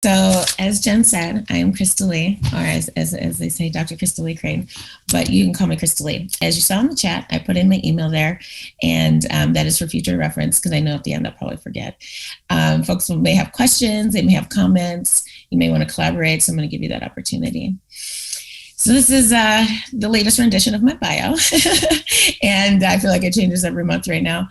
So, as Jen said, I am Crystallee, or as they say, Dr. Crystallee Crain, but you can call me Crystallee. As you saw in the chat, I put in my email there, and that is for future reference because I know at the end I'll probably forget. Folks may have questions, they may have comments, you may want to collaborate, so I'm going to give you that opportunity. So this is the latest rendition of my bio, and I feel like it changes every month right now.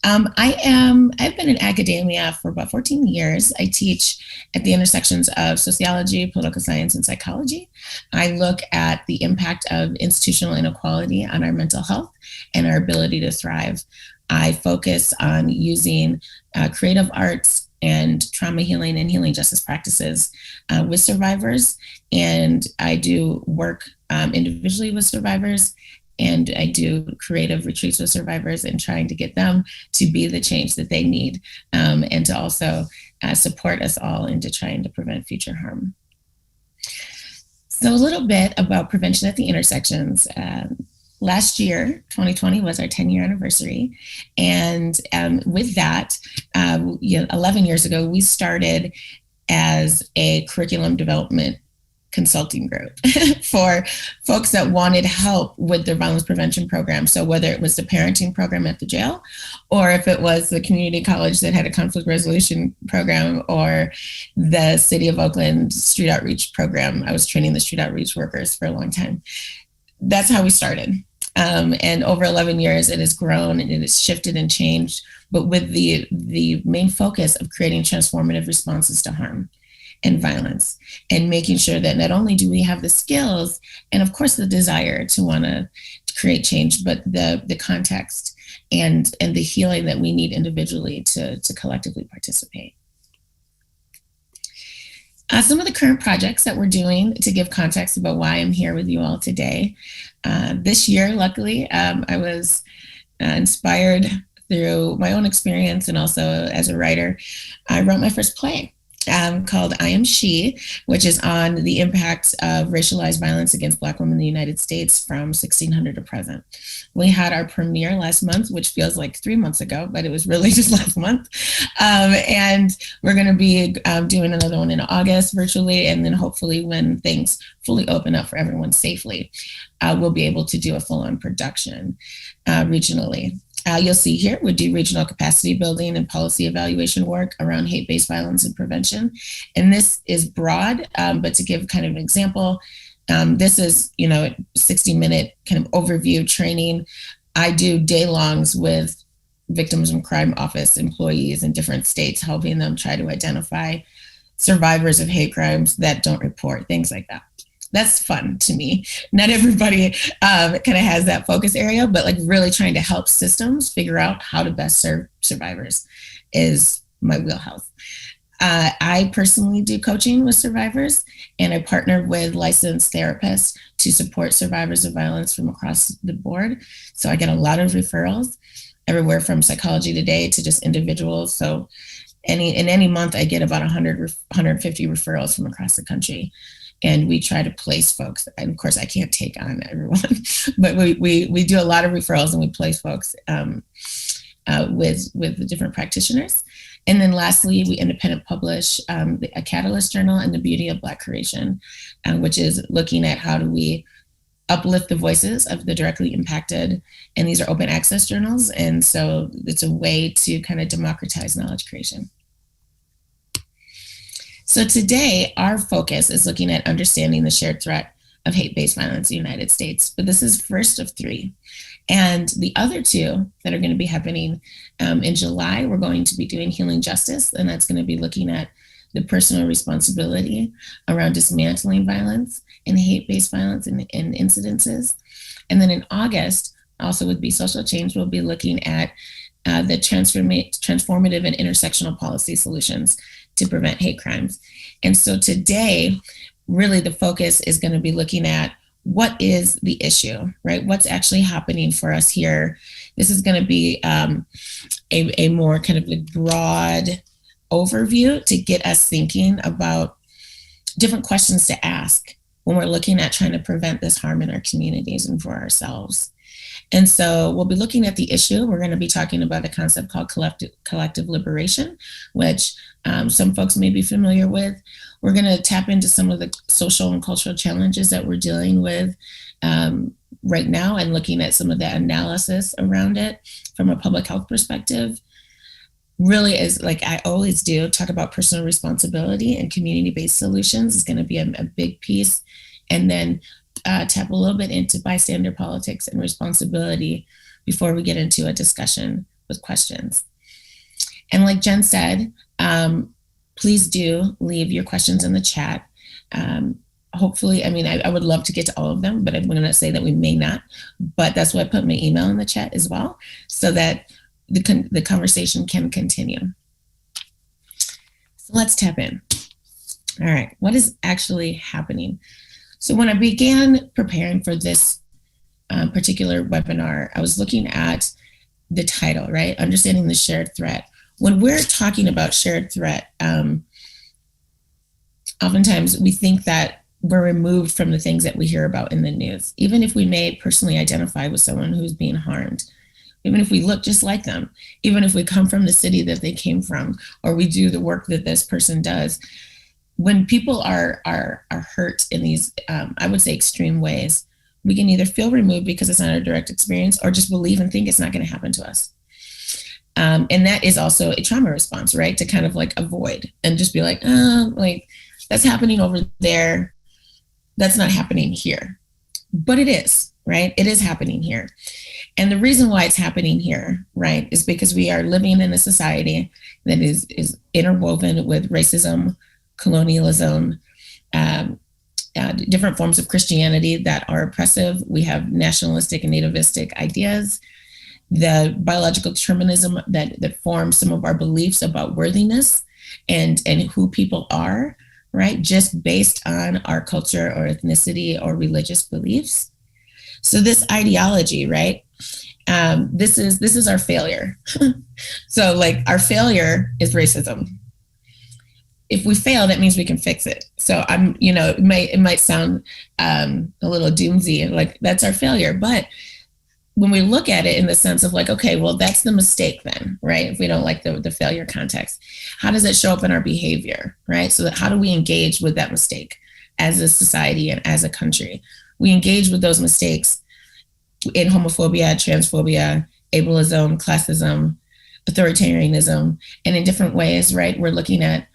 I've been in academia for about 14 years. I teach at the intersections of sociology, political science, and psychology. I look at the impact of institutional inequality on our mental health and our ability to thrive. I focus on using creative arts and trauma healing and healing justice practices with survivors. And I do work individually with survivors, and I do creative retreats with survivors and trying to get them to be the change that they need, and to also support us all into trying to prevent future harm. So a little bit about prevention at the intersections. Last year, 2020, was our 10-year anniversary. And with that, 11 years ago, we started as a curriculum development consulting group for folks that wanted help with their violence prevention program. So whether it was the parenting program at the jail, or if it was the community college that had a conflict resolution program, or the City of Oakland street outreach program. I was training the street outreach workers for a long time. That's how we started. And over 11 years, it has grown and it has shifted and changed, but with the main focus of creating transformative responses to harm and violence, and making sure that not only do we have the skills and of course the desire to want to create change, but the context and the healing that we need individually to collectively participate. Some of the current projects that we're doing to give context about why I'm here with you all today. This year, luckily, I was inspired through my own experience and also as a writer. I wrote my first play called I Am She, which is on the impacts of racialized violence against Black women in the United States from 1600 to present. We had our premiere last month, which feels like 3 months ago, but it was really just last month. And we're going to be doing another one in August virtually, and then hopefully when things fully open up for everyone safely, we'll be able to do a full-on production regionally. You'll see here, we do regional capacity building and policy evaluation work around hate-based violence and prevention. And this is broad, but to give kind of an example, this is, 60-minute kind of overview training. I do day-longs with victims of crime office employees in different states, helping them try to identify survivors of hate crimes that don't report, things like that. That's fun to me. Not everybody kind of has that focus area, but like really trying to help systems figure out how to best serve survivors is my wheelhouse. I personally do coaching with survivors, and I partner with licensed therapists to support survivors of violence from across the board. So I get a lot of referrals, everywhere from Psychology Today to just individuals. So in any month, I get about 100, 150 referrals from across the country. And we try to place folks. And of course, I can't take on everyone, but we do a lot of referrals and we place folks with the different practitioners. And then lastly, we independent publish a Catalyst Journal and the Beauty of Black Creation, which is looking at how do we uplift the voices of the directly impacted. And these are open access journals. And so it's a way to kind of democratize knowledge creation. So today, our focus is looking at understanding the shared threat of hate-based violence in the United States, but this is first of three. And the other two that are going to be happening in July, we're going to be doing healing justice, and that's going to be looking at the personal responsibility around dismantling violence and hate-based violence and incidences. And then in August, also with Be Social Change, we'll be looking at the transformative and intersectional policy solutions to prevent hate crimes. And so today, really the focus is going to be looking at what is the issue, right? What's actually happening for us here? This is going to be a more kind of a broad overview to get us thinking about different questions to ask when we're looking at trying to prevent this harm in our communities and for ourselves. And so we'll be looking at the issue. We're going to be talking about a concept called collective liberation, which some folks may be familiar with. We're going to tap into some of the social and cultural challenges that we're dealing with right now, and looking at some of the analysis around it from a public health perspective. Really, is like I always do, talk about personal responsibility and community-based solutions is going to be a big piece. And then tap a little bit into bystander politics and responsibility before we get into a discussion with questions. And like Jen said, please do leave your questions in the chat. Hopefully, I mean, I would love to get to all of them, but I'm going to say that we may not. But that's why I put my email in the chat as well, so that the conversation can continue. So let's tap in. All right, what is actually happening? So when I began preparing for this particular webinar, I was looking at the title, right? Understanding the shared threat. When we're talking about shared threat, oftentimes we think that we're removed from the things that we hear about in the news, even if we may personally identify with someone who's being harmed, even if we look just like them, even if we come from the city that they came from, or we do the work that this person does. When people are hurt in these, I would say, extreme ways, we can either feel removed because it's not our direct experience, or just believe and think it's not going to happen to us. And that is also a trauma response, right? To kind of like avoid and just be like, oh, like that's happening over there. That's not happening here. But it is, right? It is happening here. And the reason why it's happening here, right, is because we are living in a society that is interwoven with racism, colonialism, different forms of Christianity that are oppressive. We have nationalistic and nativistic ideas, the biological determinism that forms some of our beliefs about worthiness and who people are, right, just based on our culture or ethnicity or religious beliefs. So this ideology, right, this is our failure. So like our failure is racism. If we fail, that means we can fix it. So it might sound a little doomsy, like that's our failure. But when we look at it in the sense of like, okay, well, that's the mistake then, right? If we don't like the failure context, how does it show up in our behavior, right? So that how do we engage with that mistake as a society and as a country? We engage with those mistakes in homophobia, transphobia, ableism, classism, authoritarianism, and in different ways, right? We're looking at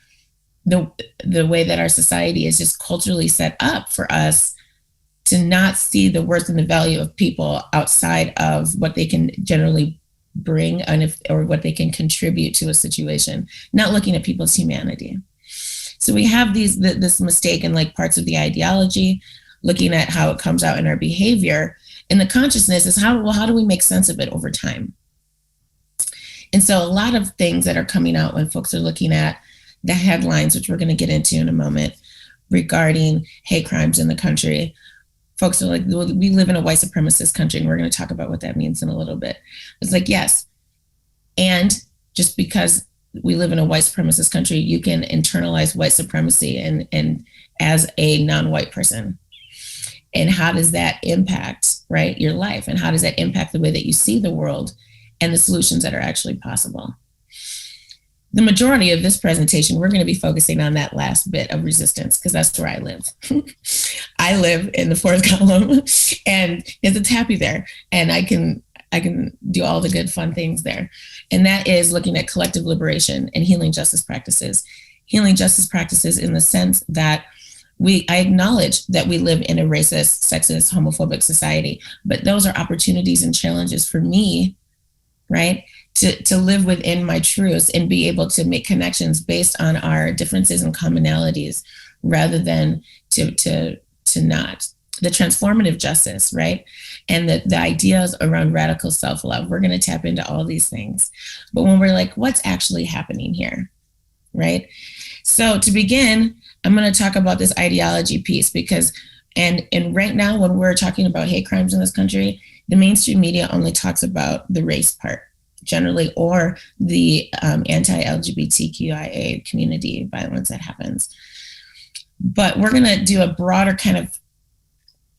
the way that our society is just culturally set up for us to not see the worth and the value of people outside of what they can generally bring or what they can contribute to a situation, not looking at people's humanity. So we have this mistake in like parts of the ideology, looking at how it comes out in our behavior. And the consciousness is how do we make sense of it over time? And so a lot of things that are coming out when folks are looking at the headlines, which we're going to get into in a moment, regarding hate crimes in the country, folks are like, well, we live in a white supremacist country, and we're going to talk about what that means in a little bit. It's like, yes. And just because we live in a white supremacist country, you can internalize white supremacy and as a non-white person. And how does that impact, right, your life? And how does that impact the way that you see the world and the solutions that are actually possible? The majority of this presentation, we're going to be focusing on that last bit of resistance, because that's where I live. I live in the fourth column, and it's happy there, and I can do all the good fun things there. And that is looking at collective liberation and healing justice practices. Healing justice practices in the sense that I acknowledge that we live in a racist, sexist, homophobic society, but those are opportunities and challenges for me, right, to live within my truths and be able to make connections based on our differences and commonalities, rather than to not. The transformative justice, right? And the ideas around radical self-love. We're going to tap into all these things. But when we're like, what's actually happening here, right? So to begin, I'm going to talk about this ideology piece, because, and right now when we're talking about hate crimes in this country, the mainstream media only talks about the race part generally, or the anti-LGBTQIA community violence that happens. But we're going to do a broader kind of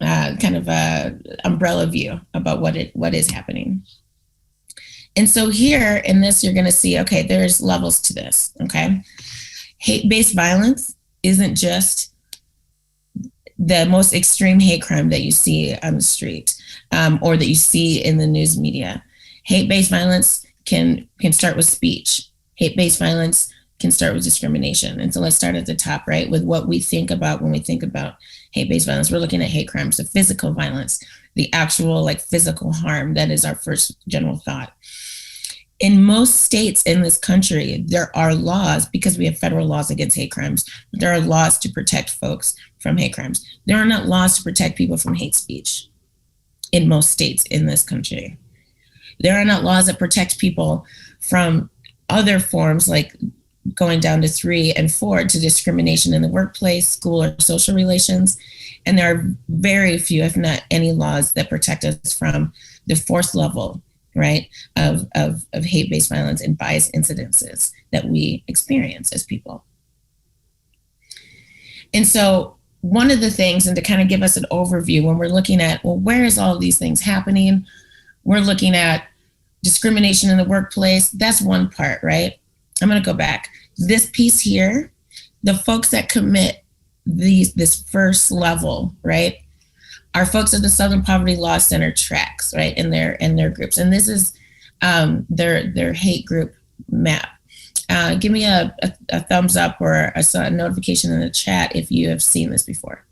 kind of a umbrella view about what is happening. And so here in this, you're going to see, okay, there's levels to this. Okay, hate-based violence isn't just the most extreme hate crime that you see on the street or that you see in the news media. Hate-based violence can start with speech. Hate-based violence can start with discrimination. And so let's start at the top, right, with what we think about when we think about hate-based violence. We're looking at hate crimes, the physical violence, the actual like physical harm. That is our first general thought. In most states in this country, there are laws, because we have federal laws against hate crimes, but there are laws to protect folks from hate crimes. There are not laws to protect people from hate speech in most states in this country. There are not laws that protect people from other forms like going down to 3 and 4 to discrimination in the workplace, school, or social relations. And there are very few, if not any, laws that protect us from the 4th level, right, of hate-based violence and bias incidences that we experience as people. And so one of the things, and to kind of give us an overview when we're looking at, well, where is all of these things happening? We're looking at discrimination in the workplace. That's one part, right? I'm going to go back. This piece here, the folks that commit this first level, right, are folks at the Southern Poverty Law Center tracks, right, in their groups. And this is their hate group map. Give me a thumbs up or a notification in the chat if you have seen this before,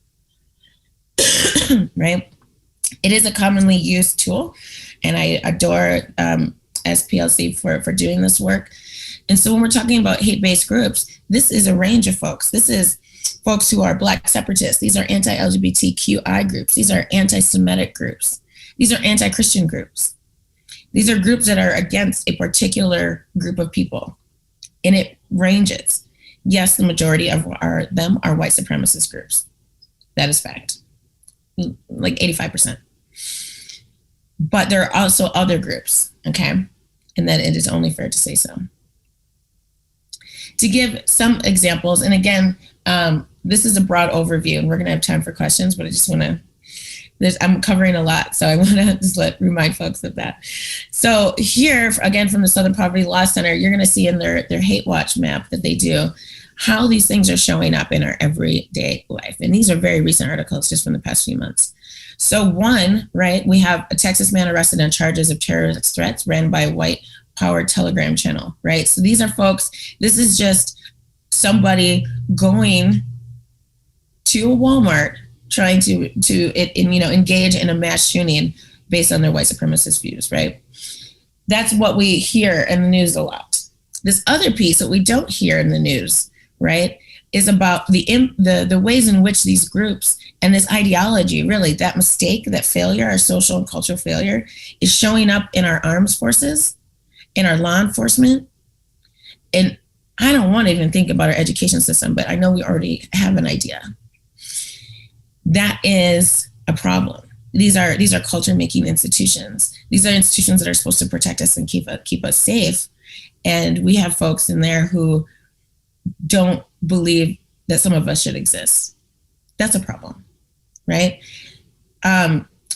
right? It is a commonly used tool, and I adore SPLC for doing this work. And so when we're talking about hate-based groups, this is a range of folks. This is folks who are Black separatists. These are anti-LGBTQI groups. These are anti-Semitic groups. These are anti-Christian groups. These are groups that are against a particular group of people. And it ranges. Yes, the majority of them are white supremacist groups. That is fact. Like 85%. But there are also other groups, okay? And that it is only fair to say so. To give some examples, and again, this is a broad overview, and we're going to have time for questions, but I just want to, I'm covering a lot, so I want to just remind folks of that. So here, again, from the Southern Poverty Law Center, you're going to see in their Hate Watch map that they do how these things are showing up in our everyday life. And these are very recent articles just from the past few months. So one, right, we have a Texas man arrested on charges of terrorist threats ran by a white powered Telegram channel, right? So these are folks, this is just somebody going to a Walmart trying to engage in a mass shooting based on their white supremacist views, right? That's what we hear in the news a lot. This other piece that we don't hear in the news, right, is about the ways in which these groups and this ideology, really, that mistake, that failure, our social and cultural failure, is showing up in our armed forces, in our law enforcement. And I don't want to even think about our education system, but I know we already have an idea. That is a problem. These are culture-making institutions. These are institutions that are supposed to protect us and keep us safe. And we have folks in there who don't believe that some of us should exist. That's a problem, right?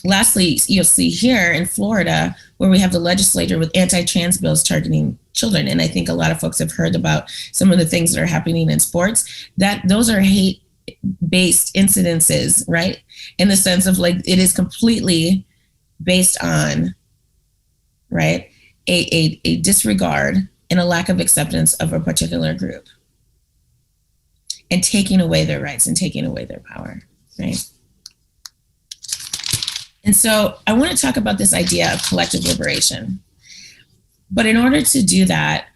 Lastly, you'll see here in Florida, where we have the legislature with anti-trans bills targeting children. And I think a lot of folks have heard about some of the things that are happening in sports, that those are hate-based incidences, right? In the sense of like, it is completely based on, right, a disregard and a lack of acceptance of a particular group and taking away their rights and taking away their power, right? And so I want to talk about this idea of collective liberation. But in order to do that,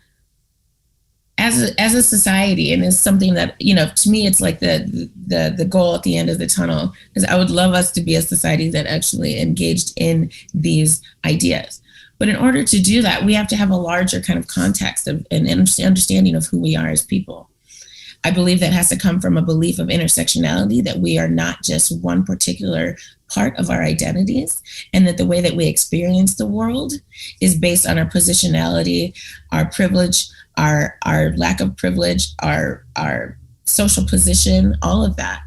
as a society, and it's something that, to me, it's like the goal at the end of the tunnel, is I would love us to be a society that actually engaged in these ideas. But in order to do that, we have to have a larger kind of context of an understanding of who we are as people. I believe that has to come from a belief of intersectionality, that we are not just one particular part of our identities, and that the way that we experience the world is based on our positionality, our privilege, our lack of privilege, our social position, all of that.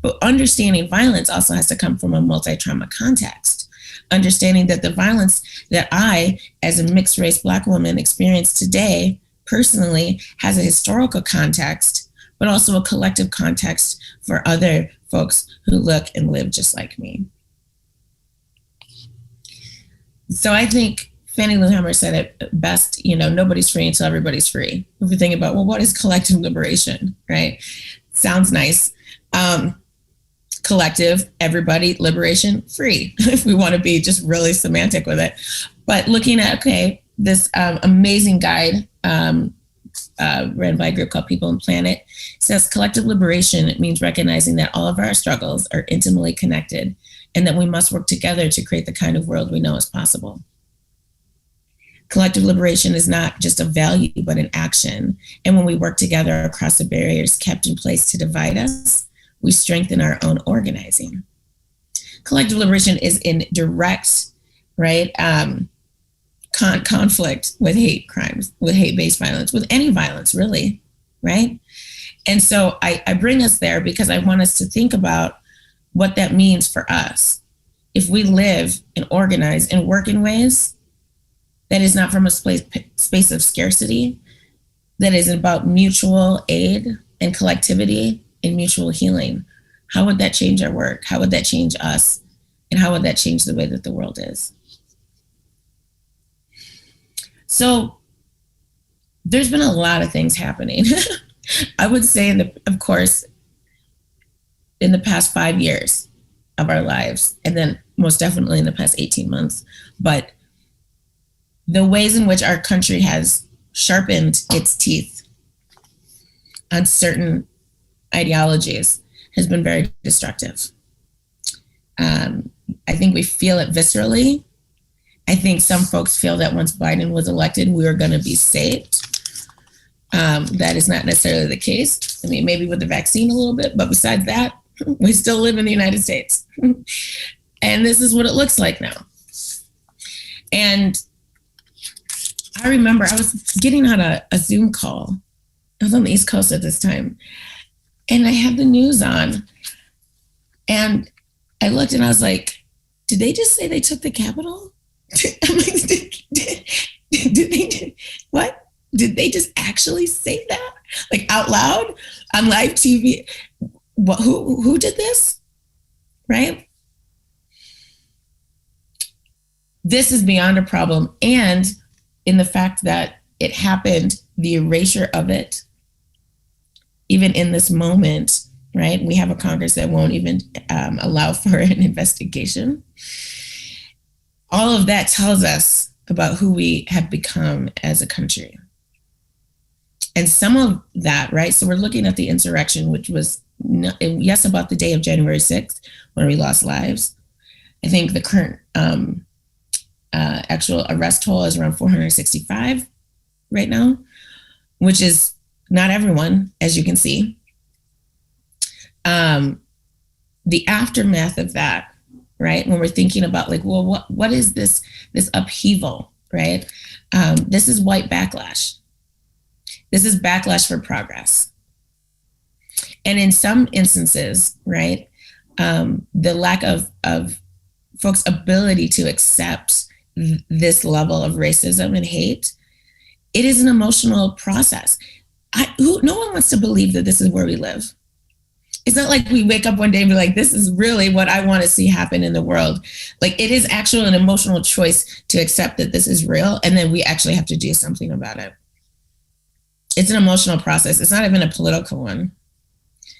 But understanding violence also has to come from a multi-trauma context. Understanding that the violence that I, as a mixed race Black woman, experience today personally has a historical context, but also a collective context for other folks who look and live just like me. So I think Fannie Lou Hamer said it best, nobody's free until everybody's free. If we think about, well, what is collective liberation, right? Sounds nice. Collective, everybody, liberation, free, if we want to be just really semantic with it. But looking at, okay, this amazing guide ran by a group called People and Planet says collective liberation means recognizing that all of our struggles are intimately connected and that we must work together to create the kind of world we know is possible. Collective liberation is not just a value, but an action. And when we work together across the barriers kept in place to divide us, we strengthen our own organizing. Collective liberation is in direct, right, conflict with hate crimes, with hate-based violence, with any violence, really, right? And so I bring us there because I want us to think about what that means for us. If we live and organize and work in ways that is not from a space of scarcity, that is about mutual aid and collectivity and mutual healing, how would that change our work? How would that change us? And how would that change the way that the world is? So there's been a lot of things happening. I would say, of course, in the past 5 years of our lives, and then most definitely in the past 18 months, but the ways in which our country has sharpened its teeth on certain ideologies has been very destructive. I think we feel it viscerally. I think some folks feel that once Biden was elected, we were going to be saved. That is not necessarily the case. I mean, maybe with the vaccine a little bit, but besides that, we still live in the United States. And this is what it looks like now. And I remember I was getting on a Zoom call. I was on the East Coast at this time. And I had the news on. And I looked and I was like, did they just say they took the Capitol? I'm like, what? Did they just actually say that? Like out loud on live TV? What, who did this? Right? This is beyond a problem. And in the fact that it happened, the erasure of it, even in this moment, right? We have a Congress that won't even allow for an investigation. All of that tells us about who we have become as a country. And some of that, right? So we're looking at the insurrection, which was, yes, about the day of January 6th, when we lost lives. I think the current actual arrest toll is around 465 right now, which is not everyone, as you can see. The aftermath of that, right? When we're thinking about like, well, what is this upheaval, right? This is white backlash. This is backlash for progress. And in some instances, right, the lack of folks' ability to accept this level of racism and hate, it is an emotional process. No one wants to believe that this is where we live. It's not like we wake up one day and be like, this is really what I want to see happen in the world. Like, it is actually an emotional choice to accept that this is real, and then we actually have to do something about it. It's an emotional process. It's not even a political one,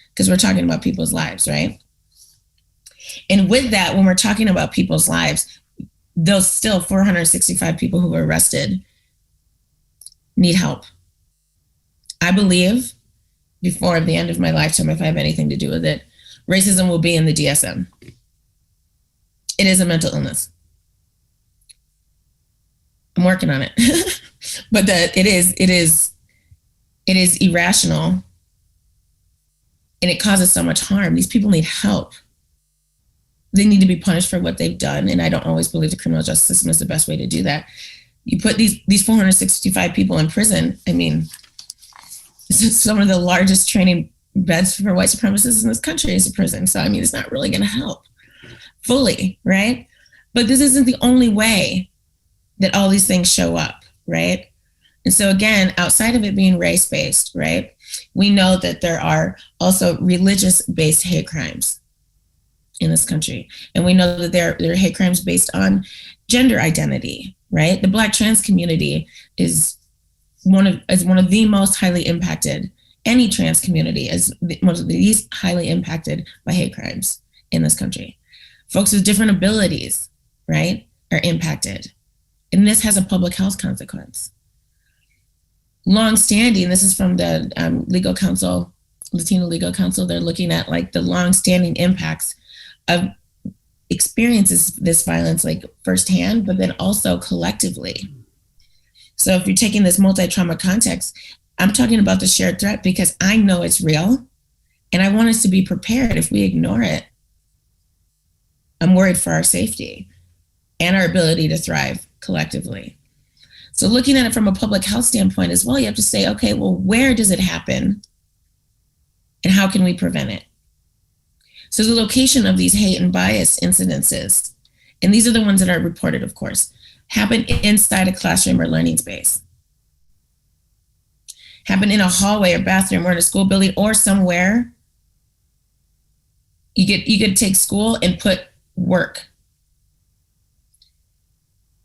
because we're talking about people's lives, right? And with that, when we're talking about people's lives, those still 465 people who were arrested need help. I believe before the end of my lifetime, if I have anything to do with it, racism will be in the DSM. It is a mental illness. I'm working on it. But it is irrational, and it causes so much harm. These people need help. They need to be punished for what they've done, and I don't always believe the criminal justice system is the best way to do that. You put these 465 people in prison. I mean, this is some of the largest training beds for white supremacists in this country is a prison. So, I mean, it's not really going to help fully, right? But this isn't the only way that all these things show up, right? And so again, outside of it being race-based, right, we know that there are also religious-based hate crimes in this country. And we know that there are hate crimes based on gender identity, right? The Black trans community is one of the most highly impacted. Any trans community is one of the least highly impacted by hate crimes in this country. Folks with different abilities, right, are impacted. And this has a public health consequence. Long-standing, this is from the legal counsel, Latino Legal Council, they're looking at like the long-standing impacts of experiences this violence like firsthand, but then also collectively. So if you're taking this multi-trauma context, I'm talking about the shared threat because I know it's real and I want us to be prepared. If we ignore it, I'm worried for our safety and our ability to thrive collectively. So looking at it from a public health standpoint as well, you have to say, okay, well, where does it happen and how can we prevent it? So the location of these hate and bias incidences, and these are the ones that are reported, of course, happen inside a classroom or learning space, happen in a hallway or bathroom or in a school building or somewhere. You could take school and put work.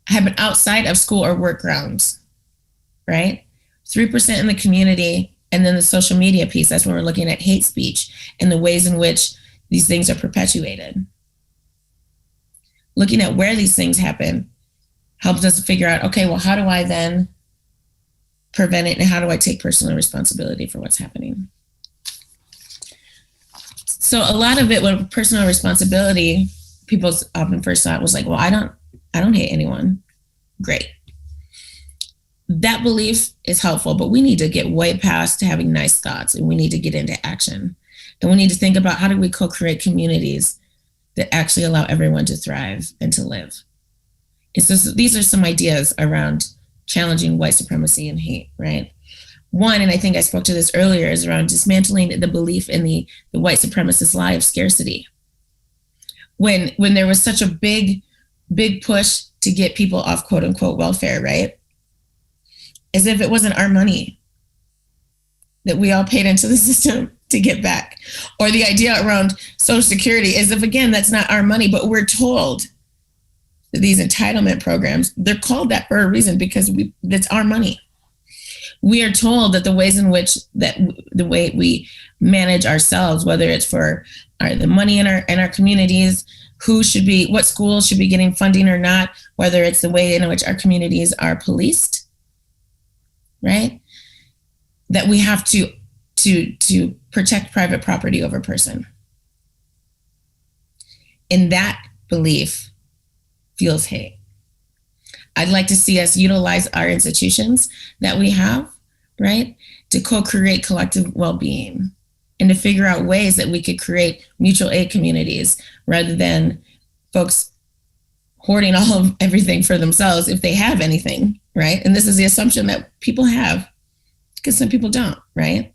Happen outside of school or work grounds, right? 3% in the community, and then the social media piece, that's when we're looking at hate speech and the ways in which these things are perpetuated. Looking at where these things happen helps us figure out, okay, well, how do I then prevent it and how do I take personal responsibility for what's happening? So a lot of it with personal responsibility, people's often first thought was like, well, I don't hate anyone. Great. That belief is helpful, but we need to get way past having nice thoughts and we need to get into action. And we need to think about how do we co-create communities that actually allow everyone to thrive and to live. And so these are some ideas around challenging white supremacy and hate, right? One, and I think I spoke to this earlier, is around dismantling the belief in the white supremacist lie of scarcity. When there was such a big push to get people off quote unquote welfare, right? As if it wasn't our money that we all paid into the system to get back. Or the idea around Social Security is if, again, that's not our money, but we're told that these entitlement programs, they're called that for a reason because that's our money. We are told that the ways in which the way we manage ourselves, whether it's for the money in our communities, what schools should be getting funding or not, whether it's the way in which our communities are policed, right? That we have to protect private property over person. And that belief fuels hate. I'd like to see us utilize our institutions that we have, right, to co-create collective well-being and to figure out ways that we could create mutual aid communities rather than folks hoarding all of everything for themselves if they have anything, right? And this is the assumption that people have because some people don't, right?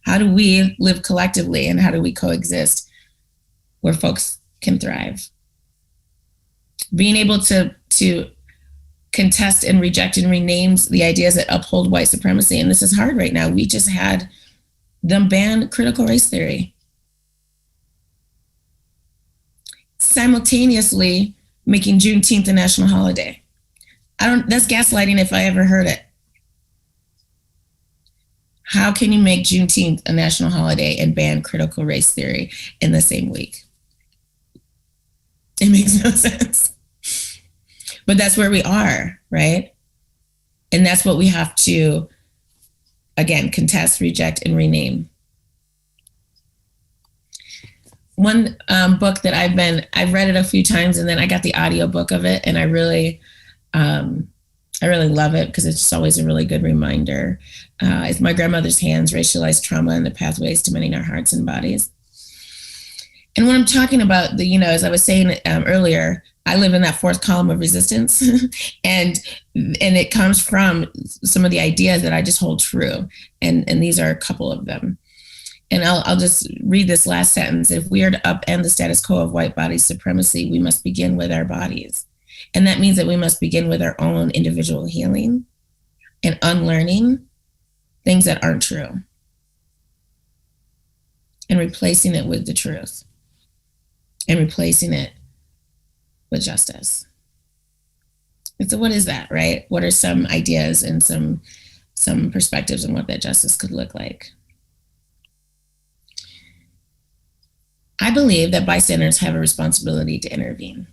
How do we live collectively and how do we coexist where folks can thrive? Being able to contest and reject and rename the ideas that uphold white supremacy, and this is hard right now. We just had them ban critical race theory. Simultaneously making Juneteenth a national holiday. That's gaslighting if I ever heard it. How can you make Juneteenth a national holiday and ban critical race theory in the same week? It makes no sense. But that's where we are, right? And that's what we have to, again, contest, reject, and rename. One book that I've read it a few times, and then I got the audio book of it, and I really love it because it's just always a really good reminder. It's My Grandmother's Hands, Racialized Trauma and the Pathways to Mending Our Hearts and Bodies. And when I'm talking about as I was saying earlier, I live in that fourth column of resistance and it comes from some of the ideas that I just hold true. And these are a couple of them. And I'll just read this last sentence. If we are to upend the status quo of white body supremacy, we must begin with our bodies. And that means that we must begin with our own individual healing and unlearning things that aren't true and replacing it with the truth and replacing it with justice. And so what is that, right? What are some ideas and some perspectives on what that justice could look like? I believe that bystanders have a responsibility to intervene.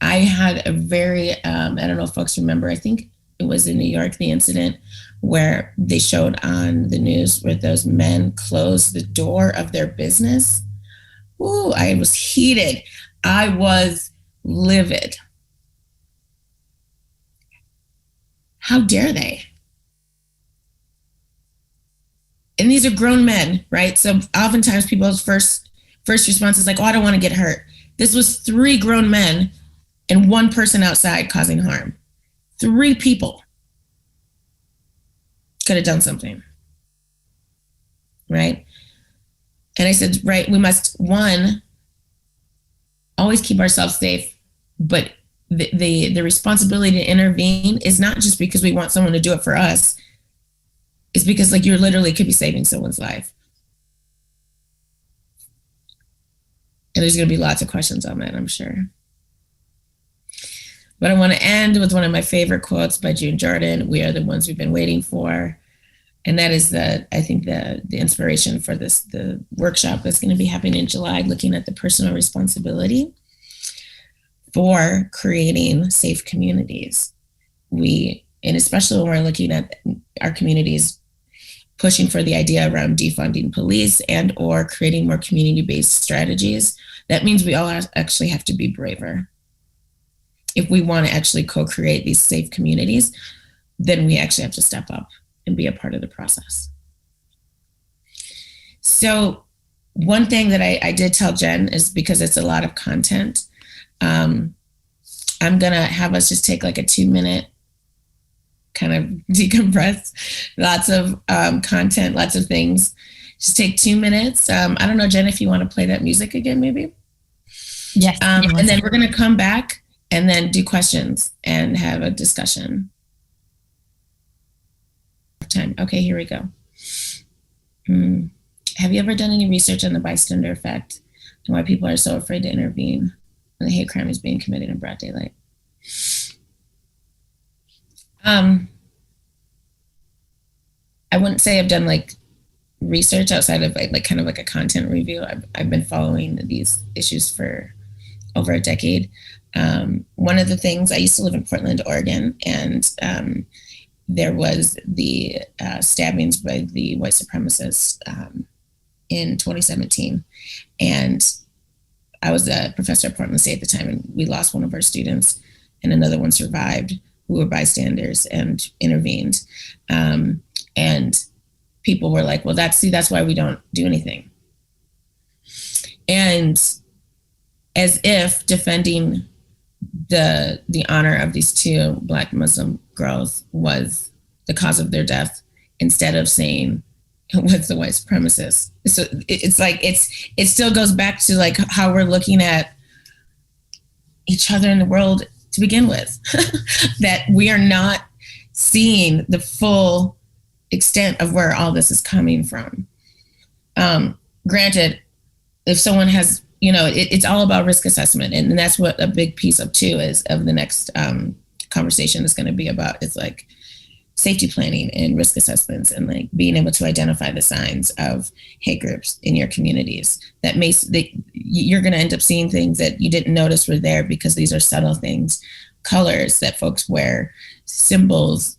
I had a very, I don't know if folks remember, I think it was in New York, the incident where they showed on the news where those men closed the door of their business. Ooh, I was heated. I was livid. How dare they? And these are grown men, right? So oftentimes people's first response is like, oh, I don't want to get hurt. This was 3 grown men and 1 person outside causing harm. 3 people could have done something, right? And I said, right, we must, 1, always keep ourselves safe, but the responsibility to intervene is not just because we want someone to do it for us. It's because like you literally could be saving someone's life. And there's going to be lots of questions on that, I'm sure. But I want to end with one of my favorite quotes by June Jordan. We are the ones we've been waiting for. And that is I think the inspiration for the workshop that's going to be happening in July, looking at the personal responsibility for creating safe communities. And especially when we're looking at our communities pushing for the idea around defunding police and or creating more community-based strategies, that means we all actually have to be braver. If we want to actually co-create these safe communities, then we actually have to step up and be a part of the process. So one thing that I did tell Jen is, because it's a lot of content, I'm gonna have us just take like a 2-minute kind of decompress, lots of content, lots of things. Just take 2 minutes. I don't know, Jen, if you want to play that music again, maybe? Yes. And then we're gonna come back and then do questions and have a discussion. Time. Okay, here we go. Have you ever done any research on the bystander effect and why people are so afraid to intervene when the hate crime is being committed in broad daylight? I wouldn't say I've done like research outside of like kind of like a content review. I've been following these issues for over a decade. One of the things, I used to live in Portland, Oregon, and there was the stabbings by the white supremacists in 2017. And I was a professor at Portland State at the time, and we lost one of our students, and another one survived, who were bystanders and intervened. And people were like, well, that's why we don't do anything. And as if defending the honor of these 2 Black Muslim girls was the cause of their death, instead of saying it was the white supremacists. So it's like, it still goes back to like how we're looking at each other in the world to begin with, that we are not seeing the full extent of where all this is coming from. Granted, if someone has, it's all about risk assessment. And that's what a big piece of too is of the next conversation is going to be about, is like safety planning and risk assessments, and like being able to identify the signs of hate groups in your communities that you're going to end up seeing things that you didn't notice were there, because these are subtle things, colors that folks wear, symbols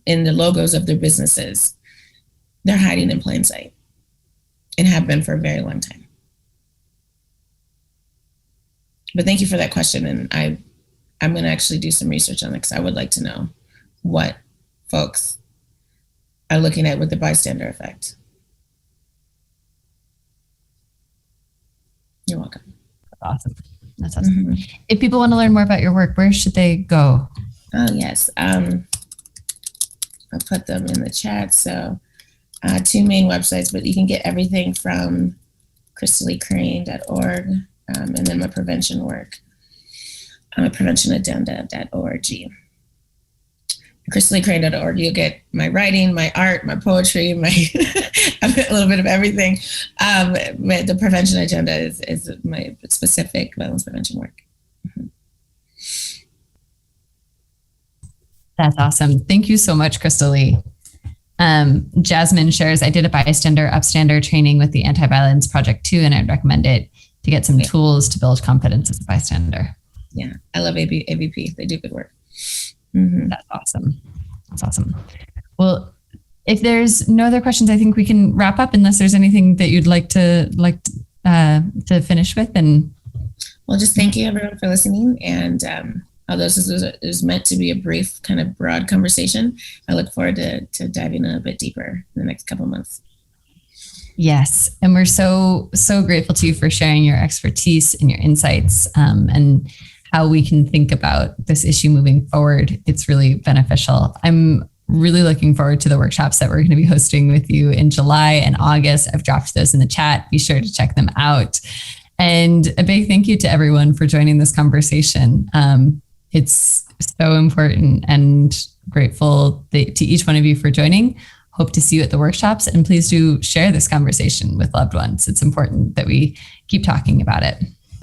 in the logos of their businesses. They're hiding in plain sight and have been for a very long time. But thank you for that question. And I'm going to actually do some research on it, because I would like to know what folks are looking at with the bystander effect. You're welcome. Awesome. That's awesome. Mm-hmm. If people want to learn more about your work, where should they go? Oh, yes. I'll put them in the chat. So two main websites, but you can get everything from crystalleecrain.org, and then my prevention work, preventionagenda.org. Crystalleecrain.org, you'll get my writing, my art, my poetry, my a little bit of everything. The prevention agenda is my specific violence prevention work. Mm-hmm. That's awesome. Thank you so much, Crystallee. Jasmine shares, I did a bystander upstander training with the Anti-Violence Project too, and I'd recommend it to get some tools to build confidence as a bystander. Yeah, I love AVP. They do good work. Mm-hmm. That's awesome. That's awesome. Well, if there's no other questions, I think we can wrap up unless there's anything that you'd like to finish with. And well, just thank you everyone for listening. And although this is meant to be a brief, kind of broad conversation, I look forward to diving a bit deeper in the next couple of months. Yes. And we're so grateful to you for sharing your expertise and your insights, and how we can think about this issue moving forward. It's really beneficial. I'm really looking forward to the workshops that we're going to be hosting with you in July and August. I've dropped those in the chat. Be sure to check them out. And a big thank you to everyone for joining this conversation. It's so important, and grateful to each one of you for joining. Hope to see you at the workshops, and please do share this conversation with loved ones. It's important that we keep talking about it.